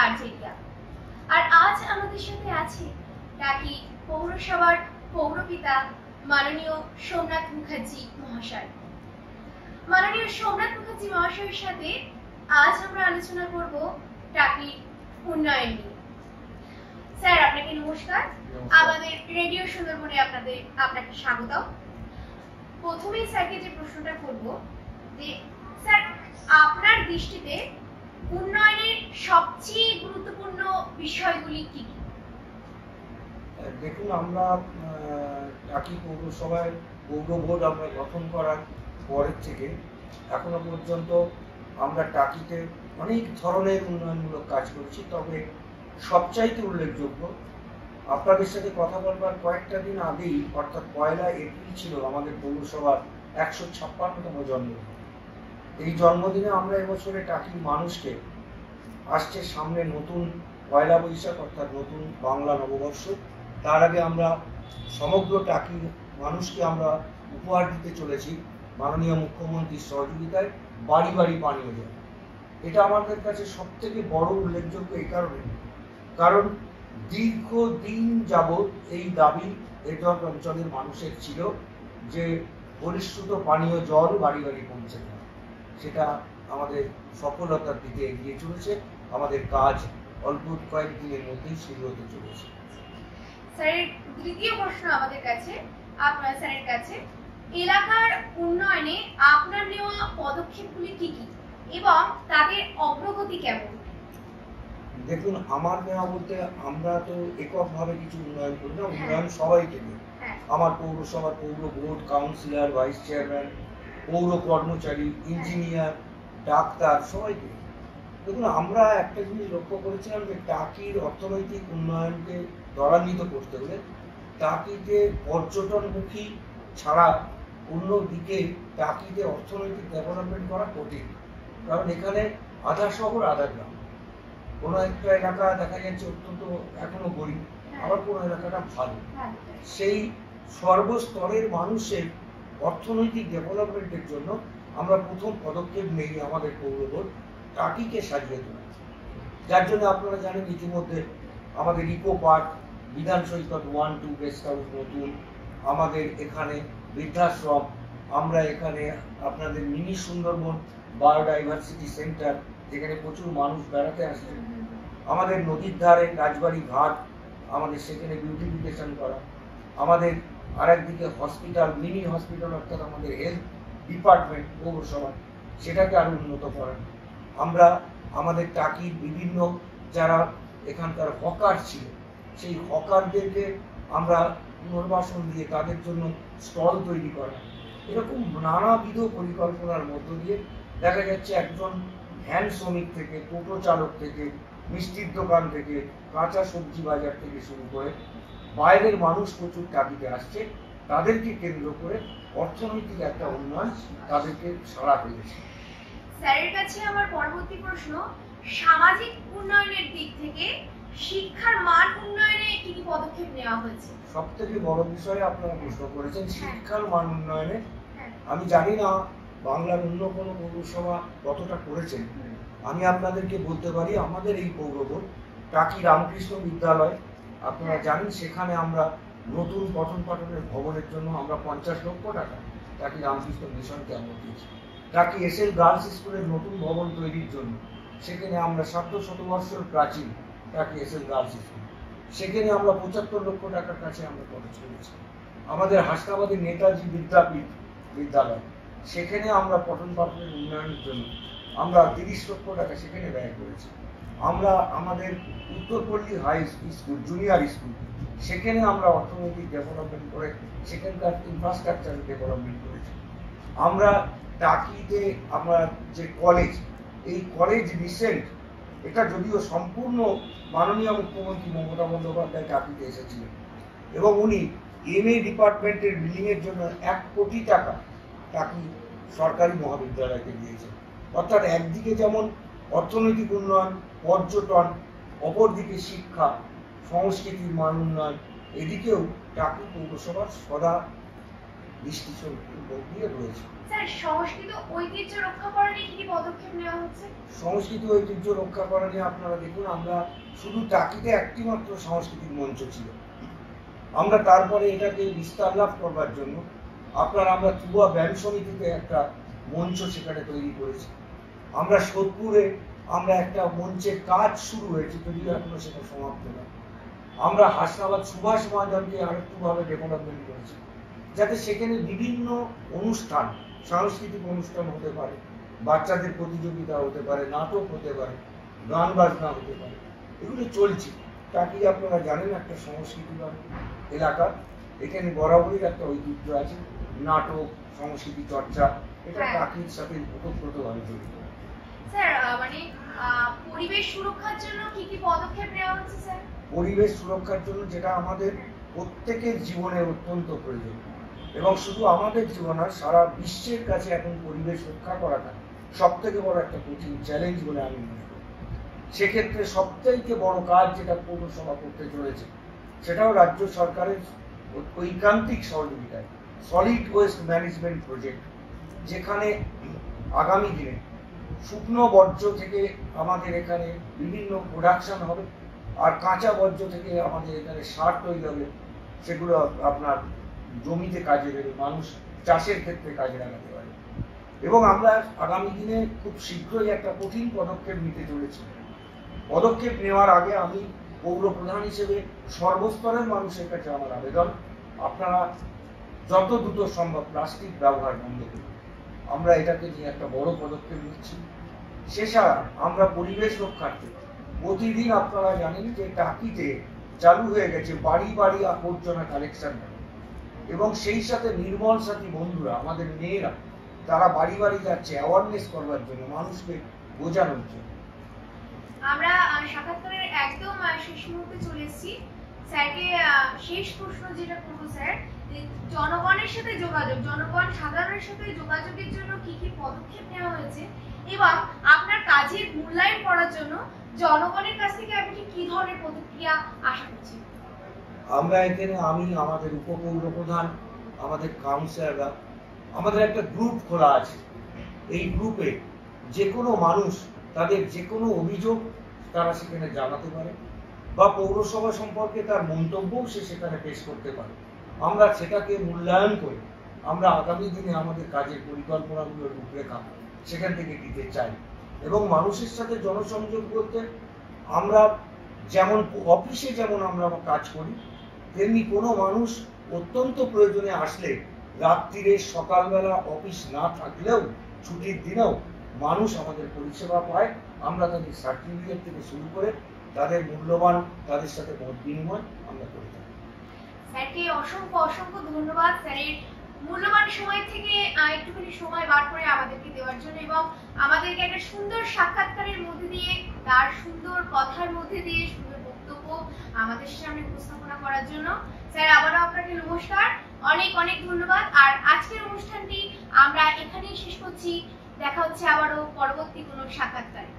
Argentina. আর আজ আমাদের সাথে আছে টাকি পৌরসভার পৌরপিতা মাননীয় সোমনাথ মুখার্জি মহাশয়। মাননীয় সোমনাথ মুখার্জি মহাশয়ের সাথে আজ আমরা আলোচনা করব টাকির উন্নয়ন নিয়ে। স্যার, আপনাকে নমস্কার। আমাদের রেডিও সুন্দরবনে আপনাকে স্বাগত। প্রথমেই স্যারকে যে প্রশ্নটা করব যে স্যার, আপনার দৃষ্টিতে উন্নয়নের সবচেয়ে গুরুত্বপূর্ণ বিষয়গুলি কি কি? দেখুন, আমরা টাকি পৌরসভায় পৌর বোর্ড আমরা গঠন করার পরের থেকে এখনো পর্যন্ত আমরা টাকিতে অনেক ধরনের উন্নয়নমূলক কাজ করছি। তবে সবচাইতে উল্লেখযোগ্য, আপনাদের সাথে কথা বলবার কয়েকটা দিন আগেই অর্থাৎ 1 এপ্রিল ছিল আমাদের পৌরসভার 156তম জন্মদিন। এই জন্মদিনে আমরা এবছরে টাকির মানুষকে আসছে সামনে নতুন 1 বৈশাখ অর্থাৎ নতুন বাংলা নববর্ষ, তার আগে আমরা সমগ্র টাকির মানুষকে আমরা উপহার দিতে চলেছি মাননীয় মুখ্যমন্ত্রীর সহযোগিতায় বাড়ি বাড়ি পানীয় জল। এটা আমাদের কাছে সব থেকে বড় উল্লেখযোগ্য এই কারণ দীর্ঘদিন যাবৎ এই দাবি এটক অঞ্চলের মানুষের ছিল যে পরিশ্রুত পানীয় জল বাড়ি বাড়ি পৌঁছে দেওয়া। সেটা আমাদের সফলতার দিকে এগিয়ে চলেছে। আমাদের কাজ অল্প কয়েকদিনের মধ্যেই শুরু হতে চলেছে। স্যারের দ্বিতীয় প্রশ্ন আমাদের কাছে, আপনার স্যারের কাছে, এলাকার উন্নয়নে আপনার নেওয়া পদক্ষেপগুলি কি কি এবং তাদের অগ্রগতি কেমন? দেখুন, আমার নেওয়া বলতে আমরা তো এককভাবে কিছু উন্নয়ন করি না, উন্নয়ন সবাইকে নিয়ে। আমার পৌরসভার পৌর বোর্ড, কাউন্সিলর, ভাইস চেয়ারম্যান, পৌর কর্মচারী, ইঞ্জিনিয়ার, ডাক্তার সবাইকে। দেখুন, আমরা একটা জিনিস লক্ষ্য করেছিলাম যে টাকির অর্থনৈতিক উন্নয়নকে ত্বরান্বিত করতে হলে টাকিতে পর্যটনমুখী ছাড়া অন্যদিকে টাকিতে অর্থনৈতিক ডেভেলপমেন্ট করা কঠিন। কারণ এখানে আধা শহর আধা গ্রাম। কোনো একটা এলাকা দেখা যাচ্ছে অত্যন্ত এখনো গরিব, আবার কোনো এলাকাটা ভালো। সেই সর্বস্তরের মানুষের অর্থনৈতিক ডেভেলপমেন্টের জন্য আমরা প্রথম পদক্ষেপ নেই আমাদের পৌর বোর্ড টাকিকে সাজিয়ে তোলা। যার জন্য আপনারা জানেন ইতিমধ্যে আমাদের ইকো পার্ক, বিধান সৈকত 1-2 গেস্ট হাউস নতুন, আমাদের এখানে বৃদ্ধাশ্রম, আমরা এখানে আপনাদের মিনি সুন্দরবন বায়োডাইভার্সিটি সেন্টার, যেখানে প্রচুর মানুষ বেড়াতে আসে, আমাদের নদীর ধারে রাজবাড়ি ঘাট, আমাদের সেখানে বিউটিফিকেশন করা, আমাদের আরেকদিকে হসপিটাল, মিনি হসপিটাল অর্থাৎ আমাদের হেলথ ডিপার্টমেন্ট পৌরসভা, সেটাকে আরো উন্নত করা। আমরা আমাদের টাকির বিভিন্ন যারা এখানকার হকার ছিল সেই হকারদেরকে আমরা পুনর্বাসন দিয়ে তাদের জন্য স্টল তৈরি করা। এরকম নানাবিধ পরিকল্পনার মধ্য দিয়ে দেখা যাচ্ছে একজন ভ্যান শ্রমিক থেকে, টোটো চালক থেকে, মিষ্টির দোকান থেকে, কাঁচা সবজি বাজার থেকে শুরু করে বাইরের মানুষ প্রচুর টাকিতে আসছে। তাদেরকে কেন্দ্র করে অর্থনৈতিক একটা উন্নয়ন তাদেরকে সাড়া ফেলেছে। স্যারের কাছে আমার পরবর্তী প্রশ্ন, সামাজিক উন্নয়নের দিক থেকে শিক্ষার মান উন্নয়নে কি কি পদক্ষেপ নেওয়া হয়েছে? সবথেকে বড় বিষয়ে আপনারা প্রশ্ন করেছেন শিক্ষার মান উন্নয়নে। আমি জানি না বাংলার অন্য কোনো পৌরসভা কতটা করেছেন। আমি আপনাদেরকে বলতে পারি আমাদের এই পৌর বোর্ড টাকি রামকৃষ্ণ বিদ্যালয়, আপনারা জানেন সেখানে আমরা নতুন পঠন পাঠনের ভবনের জন্য আমরা 50 লক্ষ টাকা টাকি রামকৃষ্ণ মিশনকে আমরা দিয়েছি। টাকি এসএল গার্লস স্কুলের নতুন ভবন তৈরির জন্য সেখানে আমরা 700 প্রাচীন টাকি এসএল গার্লস স্কুল, সেখানে আমরা 75 লক্ষ টাকার কাছে আমরা খরচ করেছি। আমাদের হাসনাবাদের নেতাজি বিদ্যাপীঠ বিদ্যালয়, সেখানে আমরা পঠন পাঠনের উন্নয়নের জন্য আমরা 30 লক্ষ টাকা সেখানে ব্যয় করেছি। আমরা আমাদের Uttarpally high school, junior school, সেখানে আমরা অর্থনৈতিক ডেভেলপমেন্ট করে সেখানকার ইনফ্রাস্ট্রাকচার ডেভেলপমেন্ট করেছি। আমরা টাকিতে আমরা যে কলেজ, এই কলেজ রিসেন্ট, এটা যদিও সম্পূর্ণ মাননীয় মুখ্যমন্ত্রী মমতা বন্দ্যোপাধ্যায় টাকিতে এসেছিলেন এবং উনি MA ডিপার্টমেন্টের বিল্ডিং এর জন্য 1 কোটি টাকা টাকি সরকারি মহাবিদ্যালয়কে দিয়েছেন। অর্থাৎ একদিকে যেমন অর্থনৈতিক উন্নয়ন, পর্যটন, অপরদিকে শিক্ষা, সংস্কৃতির মান উন্নয়ন, এদিকেও টাকি পৌরসভার সদা দৃষ্টি দিয়ে রয়েছে। স্যার সংস্কৃত ঐতিহ্য রক্ষা করা নিয়ে কি পদক্ষেপ নেওয়া হচ্ছে? সংস্কৃতি ঐতিহ্য রক্ষা করা নিয়ে আপনারা দেখুন, আমরা শুধু টাকিতে একটি মাত্র সাংস্কৃতিক মঞ্চ ছিল, আমরা তারপরে এটাকে বিস্তার লাভ করবার জন্য আমরা ত্রিপুরা ব্যায়াম সমিতিতে একটা মঞ্চ সেখানে তৈরি করেছি। আমরা সোদপুরে আমরা একটা মঞ্চের কাজ শুরু হয়েছে, যদিও এখনো সেটা সমাপ্ত নয়। আমরা হাসনাবাদ সুভাষ ময়দানকে আরেকটু ভাবে ডেভেলপমেন্ট করেছি, যাতে সেখানে বিভিন্ন অনুষ্ঠান, সাংস্কৃতিক অনুষ্ঠান হতে পারে, বাচ্চাদের প্রতিযোগিতা হতে পারে, নাটক হতে পারে, গান বাজনা হতে পারে, এগুলো চলছে। টাকি আপনারা জানেন একটা সংস্কৃতি এলাকা, এখানে বরাবরই একটা ঐতিহ্য আছে, নাটক, সংস্কৃতি চর্চা, এটা টাকির সাথে ওতপ্রোতভাবে জড়িত। স্যার মানে পরিবেশ সুরক্ষার জন্য কি কি পদক্ষেপ নেওয়া হচ্ছে স্যার? পরিবেশ সুরক্ষার জন্য যেটা আমাদের প্রত্যেকের জীবনে অত্যন্ত প্রয়োজন, এবং শুধু আমাদের জীবন আর সারা বিশ্বের কাছে এখন পরিবেশ রক্ষা করাটা সব থেকে বড় একটা কঠিন চ্যালেঞ্জ বলে আমি মনে করি। সেক্ষেত্রে সবচাইতে বড় কাজ যেটা পৌরসভা করতে চলেছে, সেটাও রাজ্য সরকারের ঐকান্তিক সহযোগিতায় সলিড ওয়েস্ট ম্যানেজমেন্ট প্রজেক্ট, যেখানে আগামী দিনে শুকনো বর্জ্য থেকে আমাদের এখানে বিভিন্ন প্রোডাকশন হবে, আর কাঁচা বর্জ্য থেকে আমাদের এখানে সার তৈরি হবে, সেগুলো আপনার জমিতে কাজে দেবে, মানুষ চাষের ক্ষেত্রে কাজে লাগাতে পারে। এবং আমরা আগামী দিনে খুব শীঘ্রই একটা কঠিন পদক্ষেপ নিতে চলেছি। পদক্ষেপ নেওয়ার আগে আমি পৌর প্রধান হিসেবে সর্বস্তরের মানুষের কাছে আমার আবেদন, আপনারা যত দ্রুত সম্ভব প্লাস্টিক ব্যবহার বন্ধ করুন। আমরা এটাকে নিয়ে একটা বড় পদক্ষেপ নিচ্ছি। সেছাড়া আমরা পরিবেশ রক্ষার্থে প্রতিদিন আপনারা জানেন যে টাকিতে চালু হয়ে গেছে বাড়ি বাড়ি আবর্জনা কালেকশন, এবং সেই সাথে নির্মল সাথী বন্ধুরা, আমাদের মেয়েরা, তারা বাড়ি বাড়ি যাচ্ছে অ্যাওয়ারনেস করবার জন্য, মানুষকে বোঝানোর জন্য। আমরা সাক্ষাৎকারের একদম শেষ মুহূর্তে চলে এসেছি। স্যারকে শেষ প্রশ্ন যেটা করবো স্যার, জনগণের সাথে যোগাযোগ, জনগণ সাধারণের সাথে যোগাযোগের জন্য কি কি পদক্ষেপ নেওয়া হয়েছে, এবং আপনার কাজের মূল্যায়ন করার জন্য জনগণের কাছ থেকে আপনি কি ধরনের প্রতিক্রিয়া আশা করছেন? আমরা এখানে আমাদের উপপৌর প্রধান, আমাদের কাউন্সিলররা, আমাদের একটা গ্রুপ খোলা আছে। এই গ্রুপে যে কোনো মানুষ তাদের যে কোনো অভিযোগ তারা সেখানে জানাতে পারে, বা পৌরসভা সম্পর্কে তার মন্তব্যও সে সেখানে পেশ করতে পারে। আমরা সেটাকে মূল্যায়ন করে আমরা আগামী দিনে আমাদের কাজের পরিকল্পনাগুলোর রূপরেখা সেখান থেকে দিতে চাই। এবং মানুষের সাথে জনসংযোগ বলতে আমরা যেমন অফিসে যেমন আমরা কাজ করি, তেমনি কোনো মানুষ অত্যন্ত প্রয়োজনে আসলে রাত্রিরে সকালবেলা অফিস না থাকলেও ছুটির দিনেও মানুষ আমাদের পরিষেবা পায়। আমরা তাদের সার্টিফিকেট থেকে শুরু করে তাদের মূল্যবান, তাদের সাথে মত বিনিময় আমরা করে থাকি। স্যারকে অসংখ্য অসংখ্য ধন্যবাদ স্যারের মূল্যবান সময় থেকে একটুখানি সময় বার করে আমাদেরকে দেওয়ার জন্য, এবং আমাদেরকে একটা সুন্দর সাক্ষাৎকারের মধ্যে দিয়ে, তার সুন্দর কথার মধ্যে দিয়ে সুন্দর বক্তব্য আমাদের সামনে উপস্থাপনা করার জন্য। স্যার আবারও আপনাকে নমস্কার, অনেক অনেক ধন্যবাদ। আর আজকের অনুষ্ঠানটি আমরা এখানেই শেষ করছি। দেখা হচ্ছে আবারও পরবর্তী কোনো সাক্ষাৎকারে।